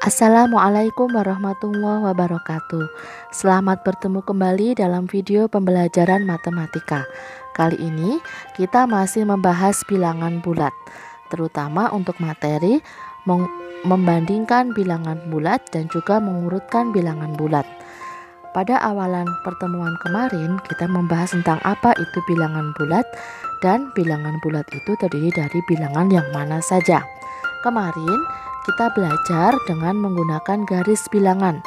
Assalamualaikum warahmatullahi wabarakatuh. Selamat bertemu kembali dalam video pembelajaran matematika. Kali ini kita masih membahas bilangan bulat, terutama untuk materi membandingkan bilangan bulat dan juga mengurutkan bilangan bulat. Pada awalan pertemuan kemarin kita membahas tentang apa itu bilangan bulat, dan bilangan bulat itu terdiri dari bilangan yang mana saja. Kemarin kita belajar dengan menggunakan garis bilangan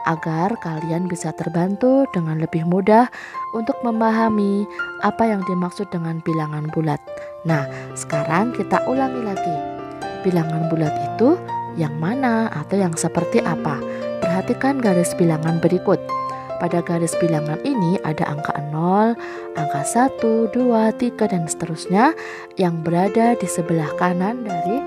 agar kalian bisa terbantu dengan lebih mudah untuk memahami apa yang dimaksud dengan bilangan bulat. Nah, sekarang kita ulangi lagi. Bilangan bulat itu yang mana atau yang seperti apa? Perhatikan garis bilangan berikut. Pada garis bilangan ini ada angka 0, angka 1, 2, 3, dan seterusnya yang berada di sebelah kanan dari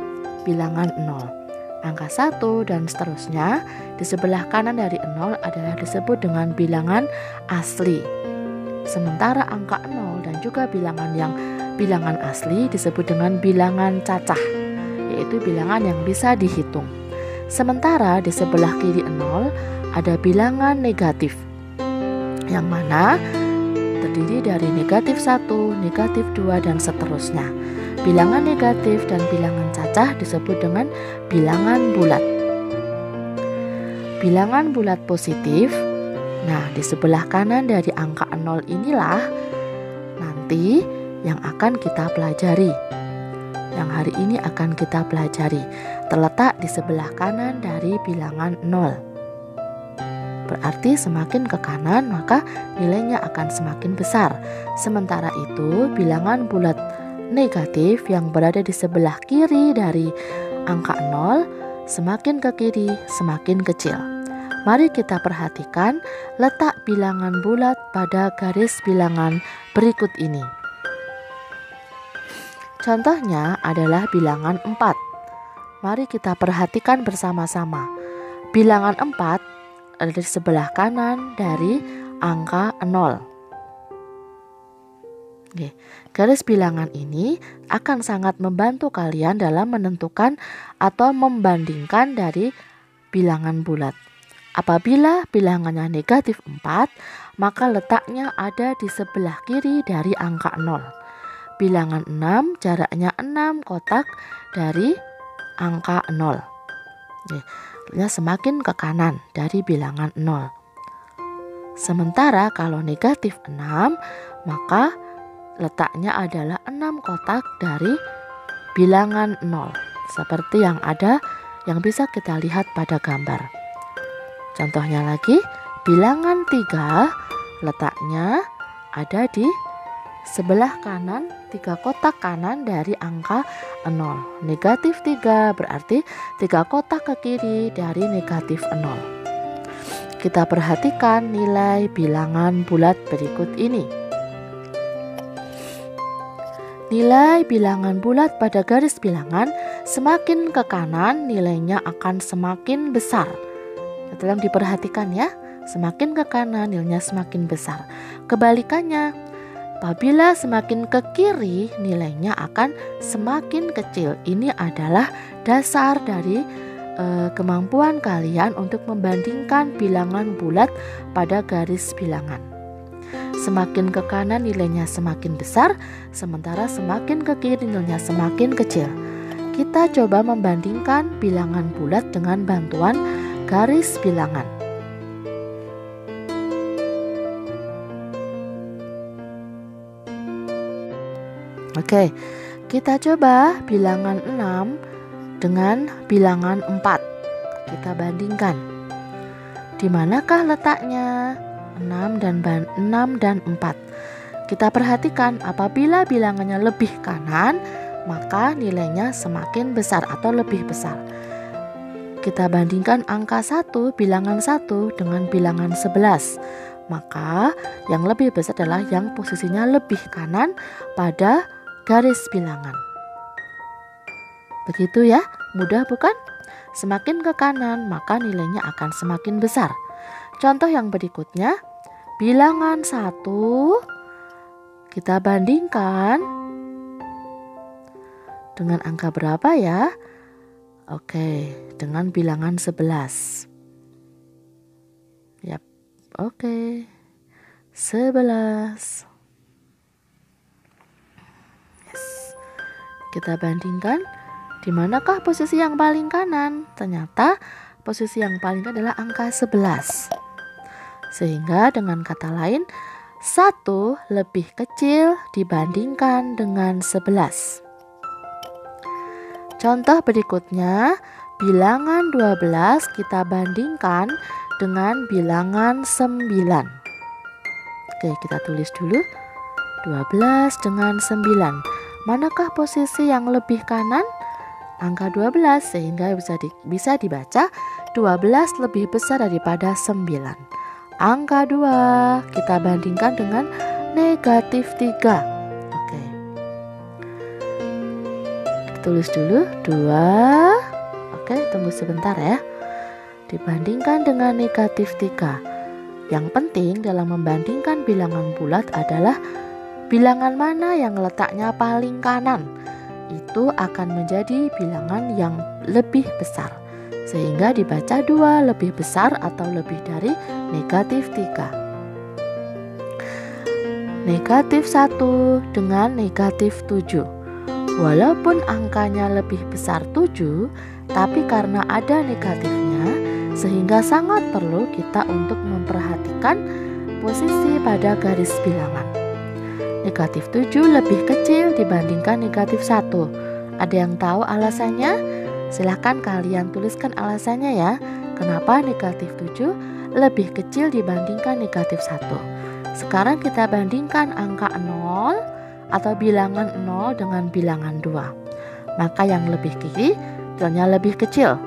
bilangan 0. Angka 1 dan seterusnya di sebelah kanan dari 0 adalah disebut dengan bilangan asli. Sementara angka 0 dan juga bilangan asli disebut dengan bilangan cacah, yaitu bilangan yang bisa dihitung. Sementara di sebelah kiri 0 ada bilangan negatif, yang mana terdiri dari negatif 1, negatif 2, dan seterusnya. Bilangan negatif dan bilangan cacah disebut dengan bilangan bulat. Bilangan bulat positif, nah di sebelah kanan dari angka 0 inilah nanti yang akan kita pelajari. Yang hari ini akan kita pelajari, terletak di sebelah kanan dari bilangan 0. Berarti semakin ke kanan maka nilainya akan semakin besar. Sementara itu bilangan bulat negatif yang berada di sebelah kiri dari angka 0 semakin ke kiri semakin kecil. Mari kita perhatikan letak bilangan bulat pada garis bilangan berikut ini. Contohnya adalah bilangan 4. Mari kita perhatikan bersama-sama. Bilangan 4 ada di sebelah kanan dari angka 0. Oke, garis bilangan ini akan sangat membantu kalian dalam menentukan atau membandingkan dari bilangan bulat. Apabila bilangannya negatif 4, maka letaknya ada di sebelah kiri dari angka 0. Bilangan 6 jaraknya 6 kotak dari angka 0. Oke, semakin ke kanan dari bilangan 0. Sementara kalau negatif 6, maka letaknya adalah 6 kotak dari bilangan 0, seperti yang bisa kita lihat pada gambar. Contohnya lagi, bilangan 3 letaknya ada di sebelah kanan, 3 kotak kanan dari angka 0. Negatif 3 berarti 3 kotak ke kiri dari negatif 0. Kita perhatikan nilai bilangan bulat berikut ini. Nilai bilangan bulat pada garis bilangan semakin ke kanan nilainya akan semakin besar. Tolong diperhatikan ya, semakin ke kanan nilainya semakin besar. Kebalikannya, apabila semakin ke kiri nilainya akan semakin kecil. Ini adalah dasar dari kemampuan kalian untuk membandingkan bilangan bulat pada garis bilangan. Semakin ke kanan nilainya semakin besar, sementara semakin ke kiri nilainya semakin kecil. Kita coba membandingkan bilangan bulat dengan bantuan garis bilangan. Oke, kita coba bilangan 6 dengan bilangan 4. Kita bandingkan. Di manakah letaknya 6 dan 4? Kita perhatikan apabila bilangannya lebih kanan, maka nilainya semakin besar atau lebih besar. Kita bandingkan angka 1, bilangan 1 dengan bilangan 11. Maka yang lebih besar adalah yang posisinya lebih kanan pada garis bilangan. Begitu ya, mudah bukan? Semakin ke kanan, maka nilainya akan semakin besar. Contoh yang berikutnya, bilangan 1 Kita bandingkan dengan angka berapa ya? Oke, dengan bilangan 11. Yap, oke. 11. Yes. Kita bandingkan, di manakah posisi yang paling kanan? Ternyata posisi yang paling kanan adalah angka 11. Sehingga dengan kata lain, 1 lebih kecil dibandingkan dengan 11. Contoh berikutnya, bilangan 12 kita bandingkan dengan bilangan 9. Oke, kita tulis dulu. 12 dengan 9. Manakah posisi yang lebih kanan? Angka 12, sehingga bisa dibaca 12 lebih besar daripada 9. Angka 2 kita bandingkan dengan negatif 3. Oke. Tulis dulu 2. Oke, tunggu sebentar ya. Dibandingkan dengan negatif 3. Yang penting dalam membandingkan bilangan bulat adalah bilangan mana yang letaknya paling kanan. Itu akan menjadi bilangan yang lebih besar. Sehingga dibaca 2 lebih besar atau lebih dari negatif 3. Negatif 1 dengan negatif 7. Walaupun angkanya lebih besar 7, tapi karena ada negatifnya, sehingga sangat perlu kita untuk memperhatikan posisi pada garis bilangan. Negatif 7 lebih kecil dibandingkan negatif 1. Ada yang tahu alasannya? Silahkan kalian tuliskan alasannya ya. Kenapa negatif 7 lebih kecil dibandingkan negatif 1? Sekarang kita bandingkan angka 0 atau bilangan 0 dengan bilangan 2. Maka yang lebih kiri nilainya lebih kecil.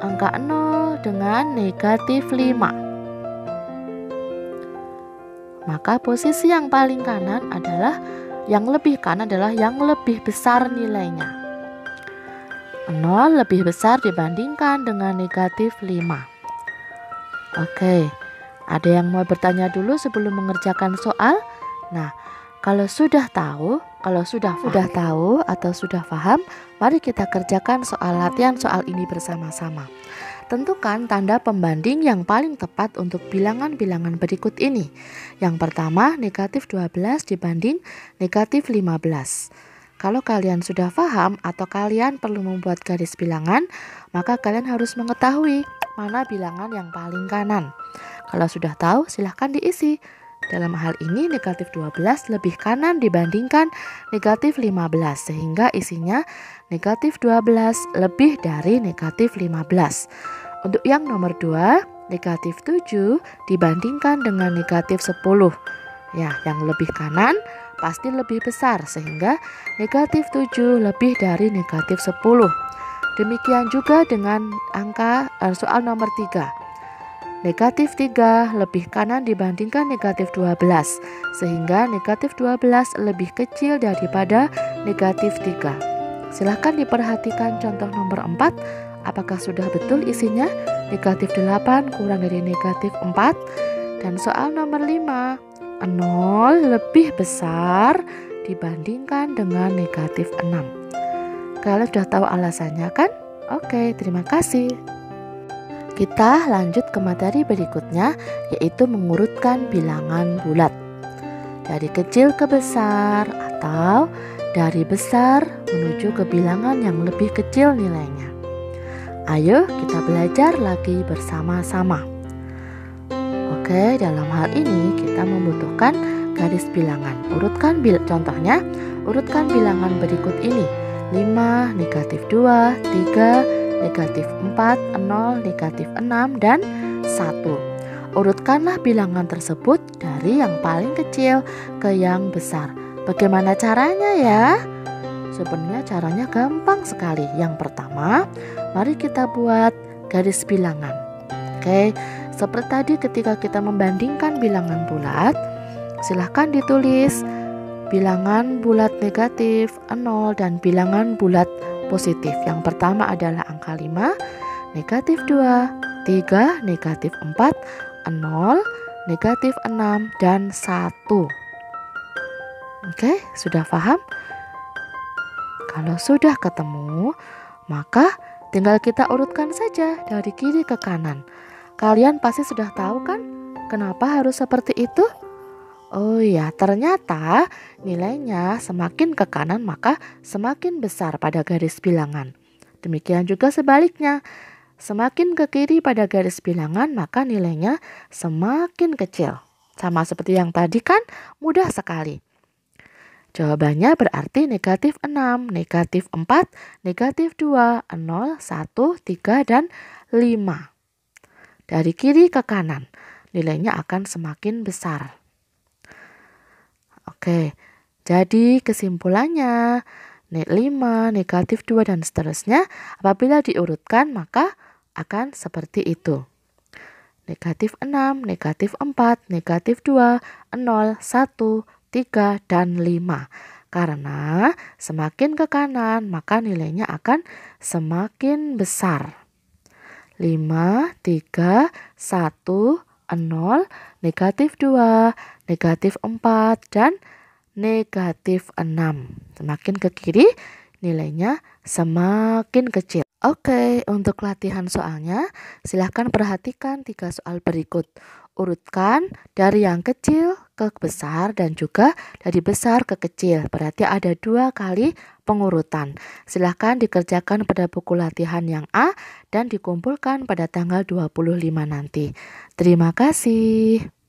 Angka 0 dengan negatif 5. Maka posisi yang paling kanan adalah yang lebih kanan adalah yang lebih besar nilainya. 0 lebih besar dibandingkan dengan negatif 5. Oke, ada yang mau bertanya dulu sebelum mengerjakan soal? Nah, kalau sudah tahu atau sudah paham, mari kita kerjakan latihan soal ini bersama-sama. Tentukan tanda pembanding yang paling tepat untuk bilangan-bilangan berikut ini. Yang pertama, negatif 12 dibanding negatif 15. Kalau kalian sudah paham atau kalian perlu membuat garis bilangan, maka kalian harus mengetahui mana bilangan yang paling kanan. Kalau sudah tahu, silahkan diisi. Dalam hal ini negatif 12 lebih kanan dibandingkan negatif 15, sehingga isinya negatif 12 lebih dari negatif 15. Untuk yang nomor 2, negatif 7 dibandingkan dengan negatif 10. Ya, yang lebih kanan pasti lebih besar, sehingga negatif 7 lebih dari negatif 10. Demikian juga dengan soal nomor 3. Negatif 3 lebih kanan dibandingkan negatif 12, sehingga negatif 12 lebih kecil daripada negatif 3. Silahkan diperhatikan contoh nomor 4. Apakah sudah betul isinya? Negatif 8 kurang dari negatif 4. Dan soal nomor 5, 0 lebih besar dibandingkan dengan negatif 6. Kalian sudah tahu alasannya kan? Oke, terima kasih. Kita lanjut ke materi berikutnya, yaitu mengurutkan bilangan bulat dari kecil ke besar atau dari besar menuju ke bilangan yang lebih kecil nilainya. Ayo kita belajar lagi bersama-sama. Oke, dalam hal ini kita membutuhkan garis bilangan. Contohnya, urutkan bilangan berikut ini: 5, negatif 2, 3, negatif 4, 0, negatif 6, dan 1. Urutkanlah bilangan tersebut dari yang paling kecil ke yang besar. Bagaimana caranya ya? Sebenarnya caranya gampang sekali. Yang pertama, mari kita buat garis bilangan. Oke, seperti tadi ketika kita membandingkan bilangan bulat, silahkan ditulis bilangan bulat negatif, 0, dan bilangan bulat positif. Yang pertama adalah angka 5, negatif 2, 3, negatif 4, 0, negatif 6, dan 1. Oke, sudah paham? Kalau sudah ketemu, maka tinggal kita urutkan saja dari kiri ke kanan. Kalian pasti sudah tahu kan kenapa harus seperti itu? Oh iya, ternyata nilainya semakin ke kanan maka semakin besar pada garis bilangan. Demikian juga sebaliknya. Semakin ke kiri pada garis bilangan maka nilainya semakin kecil. Sama seperti yang tadi kan, mudah sekali. Jawabannya berarti negatif 6, negatif 4, negatif 2, 0, 1, 3, dan 5. Dari kiri ke kanan, nilainya akan semakin besar. Oke, jadi kesimpulannya, 5, negatif 2, dan seterusnya, apabila diurutkan maka akan seperti itu. Negatif 6, negatif 4, negatif 2, 0, 1, 3, dan 5. Karena semakin ke kanan maka nilainya akan semakin besar. 5, 3, 1, 0, negatif 2, negatif 4, dan negatif 6. Semakin ke kiri nilainya semakin kecil. Oke, untuk latihan soalnya silahkan perhatikan 3 soal berikut. Urutkan dari yang kecil ke besar dan juga dari besar ke kecil. Berarti ada 2 kali pengurutan. Silahkan dikerjakan pada buku latihan yang A dan dikumpulkan pada tanggal 25 nanti. Terima kasih.